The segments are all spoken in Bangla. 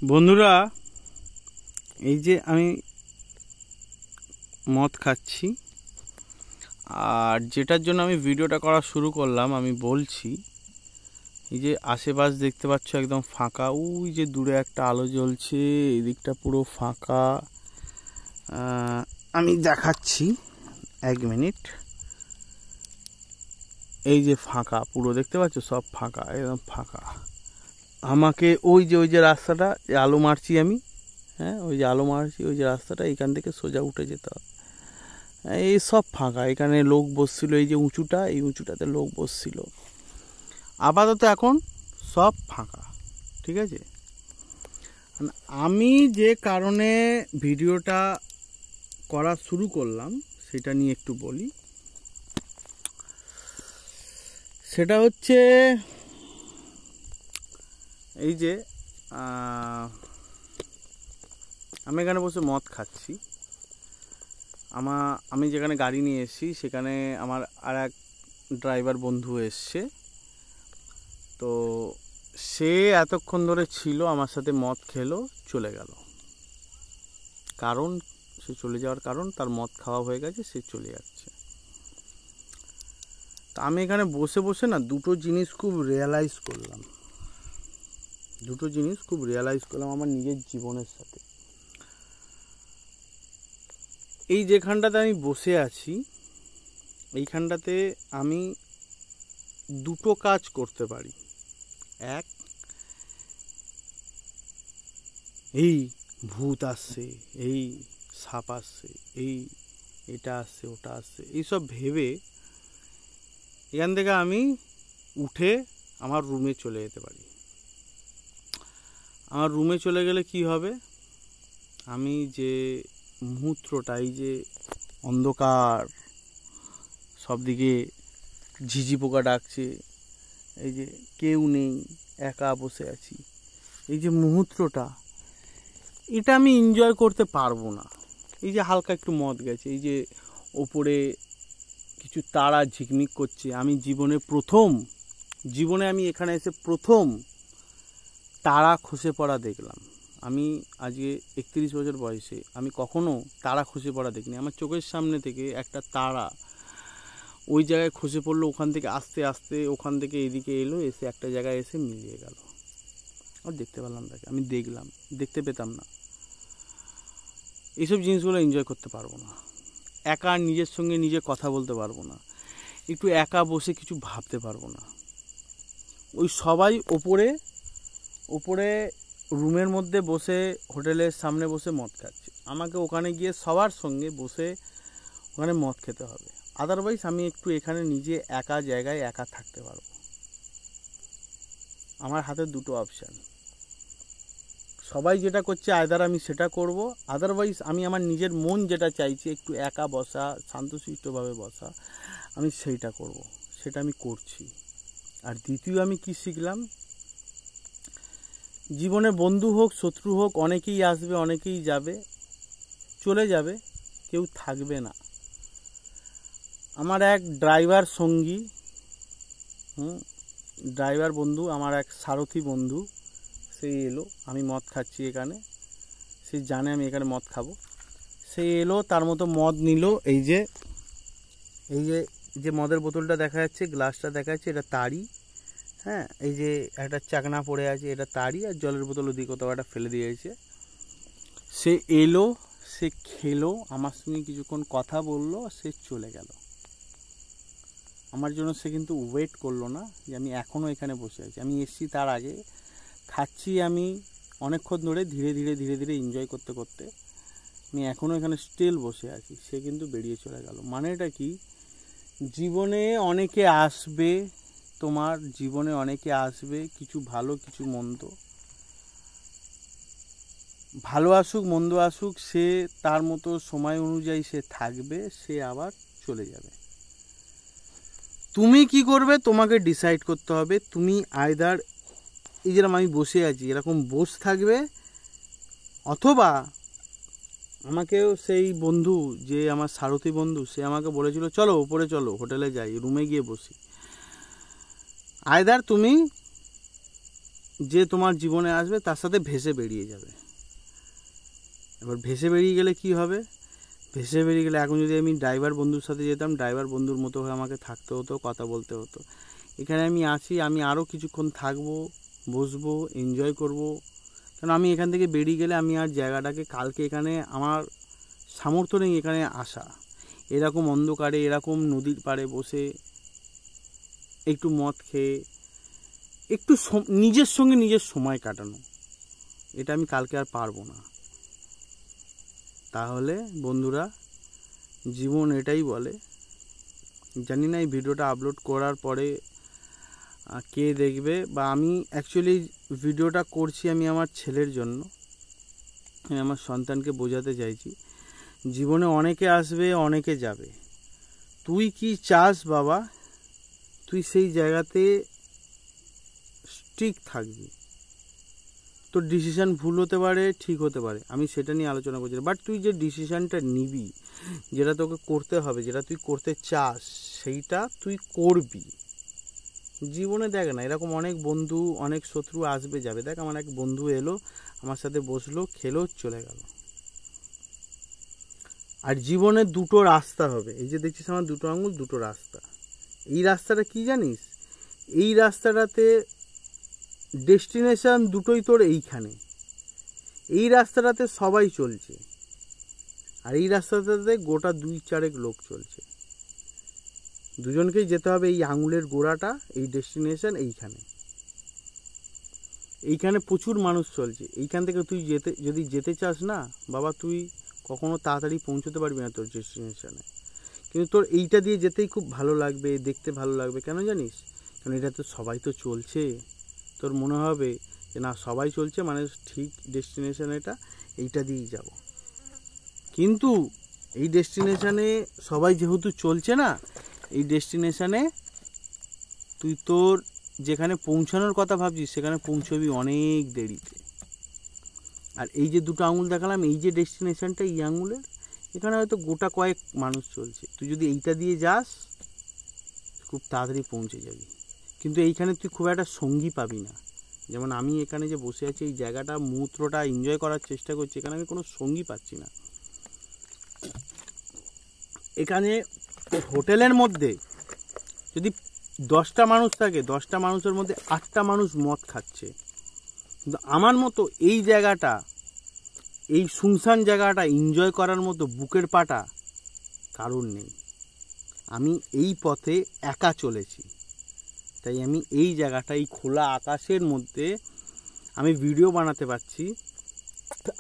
বন্ধুরা, এই যে আমি মদ খাচ্ছি, আর যেটার জন্য আমি ভিডিওটা করা শুরু করলাম আমি বলছি, এই যে আশেপাশ দেখতে পাচ্ছ একদম ফাঁকা, ওই যে দূরে একটা আলো জ্বলছে, এই দিকটা পুরো ফাঁকা। আমি দেখাচ্ছি, 1 মিনিট। এই যে ফাঁকা পুরো দেখতে পাচ্ছ, সব ফাঁকা, একদম ফাঁকা। আমাকে ওই যে রাস্তাটা, যে আলো মারছি আমি, হ্যাঁ ওই যে আলো মারছি, ওই যে রাস্তাটা, এইখান থেকে সোজা উঠে যেতে হবে। এই সব ফাঁকা, এখানে লোক বসছিল, এই যে উঁচুটা, এই উঁচুটাতে লোক বসছিল। আপাতত এখন সব ফাঁকা, ঠিক আছে। আমি যে কারণে ভিডিওটা করা শুরু করলাম সেটা নিয়ে একটু বলি। সেটা হচ্ছে এই যে আমি এখানে বসে মদ খাচ্ছি। আমি যেখানে গাড়ি নিয়ে এসেছি সেখানে আমার আর এক ড্রাইভার বন্ধু এসছে। তো সে এতক্ষণ ধরে ছিল আমার সাথে, মদ খেলো, চলে গেল। কারণ সে চলে যাওয়ার কারণ, তার মদ খাওয়া হয়ে গেছে, সে চলে যাচ্ছে। তা আমি এখানে বসে বসে না দুটো জিনিস খুব রিয়েলাইজ করলাম আমার নিজের জীবনের সাথে। এই যেখানটাতে আমি বসে আছি, এইখানটাতে আমি দুটো কাজ করতে পারি। এক, এই ভূত আসছে, এই সাপ আসছে, এটা আসছে, ওটা আসছে, এইসব ভেবে এখান থেকে আমি উঠে আমার রুমে চলে যেতে পারি। আমার রুমে চলে গেলে কি হবে, আমি যে মুহূর্তটা, এই যে অন্ধকার, সব দিকে ঝিঝি পোকা ডাকছে, এই যে কেউ নেই, একা বসে আছি, এই যে মুহূর্তটা, এটা আমি এনজয় করতে পারবো না। এই যে হালকা একটু মদ গেছে, এই যে ওপরে কিছু তারা ঝিকমিক করছে, আমি জীবনে আমি এখানে এসে প্রথম তারা খসে পড়া দেখলাম। আমি আজকে 31 বছর বয়সে আমি কখনো তারা খসে পড়া দেখিনি। আমার চোখের সামনে থেকে একটা তারা ওই জায়গায় খসে পড়লো, ওখান থেকে আস্তে আস্তে ওখান থেকে এদিকে এলো, এসে একটা জায়গায় এসে মিলিয়ে গেল। আর দেখতে পেলাম তাকে, আমি দেখতে পেতাম না। এইসব জিনিসগুলো এনজয় করতে পারবো না। একা নিজের সঙ্গে নিজে কথা বলতে পারবো না, একটু একা বসে কিছু ভাবতে পারবো না। ওই সবাই ওপরে রুমের মধ্যে বসে, হোটেলের সামনে বসে মদ খাচ্ছে, আমাকে ওখানে গিয়ে সবার সঙ্গে বসে ওখানে মদ খেতে হবে। আদারওয়াইজ আমি একটু এখানে নিজে একা জায়গায় একা থাকতে পারবো। আমার হাতে দুটো অপশান, সবাই যেটা করছে আইদার আমি সেটা করব, আদারওয়াইজ আমি আমার নিজের মন যেটা চাইছে, একটু একা বসা, শান্তশিষ্টভাবে বসা, আমি সেইটা করব, সেটা আমি করছি। আর দ্বিতীয় আমি কি শিখলাম, জীবনে বন্ধু হোক শত্রু হোক, অনেকেই আসবে, অনেকেই যাবে, চলে যাবে, কেউ থাকবে না। আমার এক ড্রাইভার সঙ্গী, ড্রাইভার বন্ধু, আমার এক সারথি বন্ধু, সে এলো, আমি মদ খাচ্ছি এখানে, সে জানে আমি এখানে মদ খাবো, সে এলো, তার মতো মদ নিল। এই যে মদের বোতলটা দেখা যাচ্ছে, গ্লাসটা দেখা যাচ্ছে, এটা তারই, হ্যাঁ, এই যে একটা চাকনা পড়ে আছে, এটা তারই, আর জলের বোতল ওদিকে কোথাও একটা ফেলে দিয়েছে। সে এলো, সে খেলো, আমার সঙ্গে কিছুক্ষণ কথা বললো, সে চলে গেল। আমার জন্য সে কিন্তু ওয়েট করলো না যে আমি এখনও এখানে বসে আছি। আমি এসছি তার আগে, খাচ্ছি আমি অনেকক্ষণ ধরে, ধীরে ধীরে এনজয় করতে করতে আমি এখনও এখানে স্টিল বসে আছি। সে কিন্তু বেরিয়ে চলে গেল। মানেটা কি, জীবনে অনেকে আসবে, তোমার জীবনে অনেকে আসবে, কিছু ভালো কিছু মন্দ, ভালো আসুক মন্দ আসুক, সে তার মতো সময় অনুযায়ী সে থাকবে, সে আবার চলে যাবে। তুমি কি করবে তোমাকে ডিসাইড করতে হবে। তুমি আইদার এই যেরকম আমি বসে আছি এরকম বসে থাকবে, অথবা আমাকেও সেই বন্ধু, যে আমার সারথি বন্ধু, সে আমাকে বলেছিল চলো উপরে চলো, হোটেলে যাই, রুমে গিয়ে বসি। আইদার তুমি যে তোমার জীবনে আসবে তার সাথে ভেসে বেরিয়ে যাবে। এবার ভেসে বেরিয়ে গেলে কি হবে? ভেসে বেরিয়ে গেলে এখন যদি আমি ড্রাইভার বন্ধুর সাথে যেতাম, ড্রাইভার বন্ধুর মতো হয়ে আমাকে থাকতে হতো, কথা বলতে হতো। এখানে আমি আছি, আমি আরও কিছুক্ষণ থাকবো, বসবো, এনজয় করব। কারণ আমি এখান থেকে বেরিয়ে গেলে আমি আর জায়গাটাকে কালকে এখানে আমার সামর্থ্য নেই এখানে আসা। এরকম অন্ধকারে এরকম নদীর পাড়ে বসে একটু মদ খেয়ে একটু নিজের সঙ্গে নিজের সময় কাটানো, এটা আমি কালকে আর পারবো না। তাহলে বন্ধুরা, জীবন এটাই বলে। জানি না এই ভিডিওটা আপলোড করার পরে কে দেখবে, বা আমি অ্যাকচুয়ালি ভিডিওটা করছি আমি আমার ছেলের জন্য, আমি আমার সন্তানকে বোঝাতে চাইছি জীবনে অনেকে আসবে, অনেকে যাবে। তুই কি চাস বাবা, তুই সেই জায়গাতে স্টিক থাকবি। তোর ডিসিশান ভুল হতে পারে, ঠিক হতে পারে, আমি সেটা নিয়ে আলোচনা করছি, বাট তুই যে ডিসিশানটা নিবি, যেটা তোকে করতে হবে, যেটা তুই করতে চাস, সেইটা তুই করবি। জীবনে দেখ না, এরকম অনেক বন্ধু, অনেক শত্রু আসবে যাবে। দেখ আমার এক বন্ধু এলো, আমার সাথে বসলো, খেলো, চলে গেল। আর জীবনে দুটো রাস্তা হবে। এই যে দেখছিস আমার দুটো আঙুল, দুটো রাস্তা। এই রাস্তাটা কি জানিস? এই রাস্তাটাতে ডেস্টিনেশন দুটোই তোর এইখানে। এই রাস্তাটাতে সবাই চলছে, আর এই রাস্তাটাতে গোটা 2-4 লোক চলছে। দুজনকেই যেতে হবে এই আঙুলের গোড়াটা, এই ডেস্টিনেশন এইখানে। এইখানে প্রচুর মানুষ চলছে। এইখান থেকে তুই যদি যেতে চাস না বাবা, তুই কখনো তাড়াতাড়ি পৌঁছতে পারবি না তোর ডেস্টিনেশনে। কিন্তু তোর এইটা দিয়ে যেতেই খুব ভালো লাগবে, দেখতে ভালো লাগবে। কেন জানিস? কারণ এটা তো সবাই তো চলছে। তোর মনে হবে যে না, সবাই চলছে মানে ঠিক ডেস্টিনেশন এটা, এইটা দিয়েই যাব। কিন্তু এই ডেস্টিনেশনে সবাই যেহেতু চলছে না, এই ডেস্টিনেশনে তুই তোর যেখানে পৌঁছানোর কথা ভাবছিস সেখানে পৌঁছবি অনেক দেরিতে। আর এই যে দুটো আঙুল দেখালাম, এই যে ডেস্টিনেশনটা, এই আঙুলের এখানে হয়তো গোটা কয়েক মানুষ চলছে। তুই যদি এইটা দিয়ে যাস খুব তাড়াতাড়ি পৌঁছে যাবি। কিন্তু এইখানে তুই খুব একটা সঙ্গী পাবি না। যেমন আমি এখানে যে বসে আছি, এই জায়গাটা, মুহূর্তটা এনজয় করার চেষ্টা করছি, এখানে আমি কোনো সঙ্গী পাচ্ছি না। এখানে হোটেলের মধ্যে যদি 10টা মানুষ থাকে, 10টা মানুষের মধ্যে 8টা মানুষ মদ খাচ্ছে। কিন্তু আমার মতো এই জায়গাটা, এই শুনশান জায়গাটা এনজয় করার মতো বুকের পাটা কারণ নেই। আমি এই পথে একা চলেছি, তাই আমি এই জায়গাটা, এই খোলা আকাশের মধ্যে আমি ভিডিও বানাতে পারছি,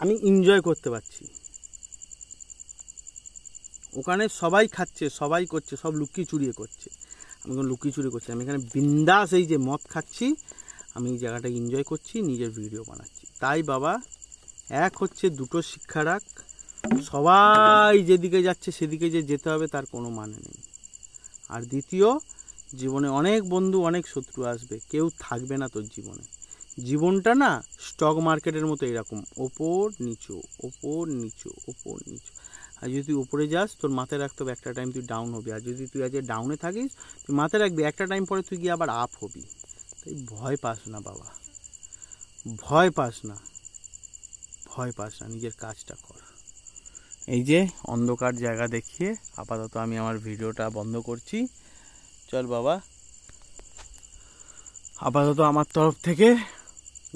আমি এনজয় করতে পারছি। ওখানে সবাই খাচ্ছে, সবাই করছে, সব লুকিয়ে চুরিয়ে করছে, আমি কোনো লুকিয়ে চুরি করছি। আমি এখানে বিন্দাস এই যে মদ খাচ্ছি, আমি এই জায়গাটা এনজয় করছি, নিজের ভিডিও বানাচ্ছি। তাই বাবা, এক হচ্ছে দুটো শিক্ষা রাখ, সবাই যেদিকে যাচ্ছে সেদিকে যে যেতে হবে তার কোনো মানে নেই। আর দ্বিতীয়, জীবনে অনেক বন্ধু, অনেক শত্রু আসবে, কেউ থাকবে না তোর জীবনে। জীবনটা না স্টক মার্কেটের মতো এরকম, ওপর নিচু, ওপর নিচু, ওপর নিচু। আর যদি তুই উপরে যাস, তোর মাথায় রাখতে হবে একটা টাইম তুই ডাউন হবি। আর যদি তুই আজ ডাউনে থাকিস, তুই মাথায় রাখবি একটা টাইম পরে তুই গিয়ে আবার আপ হবি। তাই ভয় পাস না বাবা, ভয় পাস না, ভয় পাস না, নিজের কাজটা কর। এই যে অন্ধকার জায়গা দেখিয়ে আপাতত আমি আমার ভিডিওটা বন্ধ করছি। চল বাবা, আপাতত আমার তরফ থেকে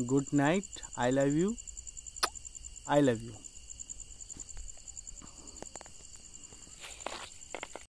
good night. I love you, I love you.